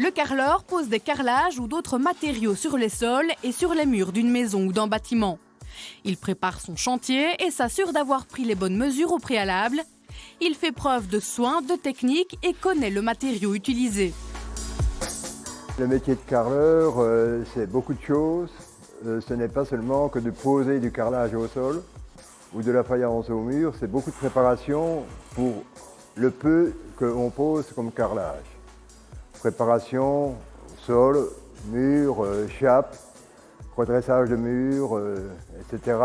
Le carreleur pose des carrelages ou d'autres matériaux sur les sols et sur les murs d'une maison ou d'un bâtiment. Il prépare son chantier et s'assure d'avoir pris les bonnes mesures au préalable. Il fait preuve de soin, de technique et connaît le matériau utilisé. Le métier de carreleur, c'est beaucoup de choses. Ce n'est pas seulement que de poser du carrelage au sol ou de la faïence au mur, c'est beaucoup de préparation pour le peu qu'on pose comme carrelage. Préparation, sol, mur, chape, redressage de mur, etc.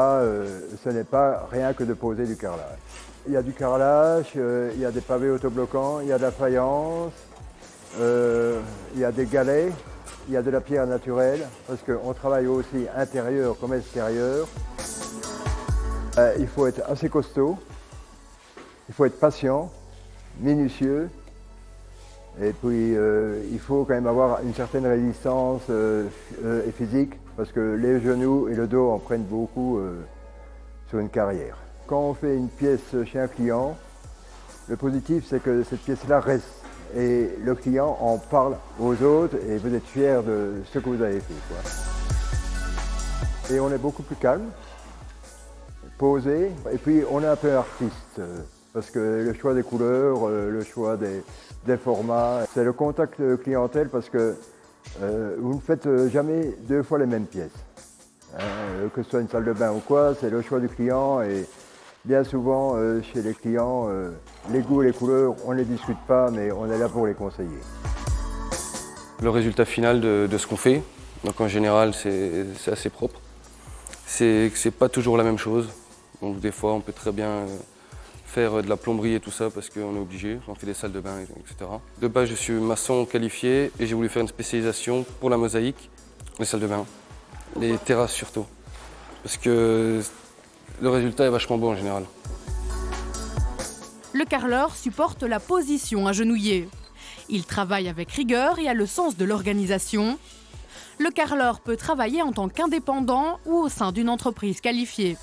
Ce n'est pas rien que de poser du carrelage. Il y a du carrelage, il y a des pavés autobloquants, il y a de la faïence, il y a des galets, il y a de la pierre naturelle, parce qu'on travaille aussi intérieur comme extérieur. Il faut être assez costaud, il faut être patient, minutieux, et puis il faut quand même avoir une certaine résistance et physique, parce que les genoux et le dos en prennent beaucoup sur une carrière. Quand on fait une pièce chez un client, le positif c'est que cette pièce-là reste. Et le client en parle aux autres et vous êtes fiers de ce que vous avez fait, quoi. Et on est beaucoup plus calme, posé, et puis on est un peu artiste, parce que le choix des couleurs, le choix des formats, c'est le contact clientèle, parce que vous ne faites jamais deux fois les mêmes pièces. Que ce soit une salle de bain ou quoi, c'est le choix du client. Et bien souvent, chez les clients, les goûts et les couleurs, on ne les discute pas, mais on est là pour les conseiller. Le résultat final de ce qu'on fait, donc en général, c'est assez propre. C'est pas toujours la même chose. Donc des fois, on peut très bien faire de la plomberie et tout ça parce qu'on est obligé. On fait des salles de bain, etc. De base, je suis maçon qualifié et j'ai voulu faire une spécialisation pour la mosaïque, les salles de bain, les terrasses surtout. Parce que le résultat est vachement beau en général. Le carreleur supporte la position agenouillée. Il travaille avec rigueur et a le sens de l'organisation. Le carreleur peut travailler en tant qu'indépendant ou au sein d'une entreprise qualifiée.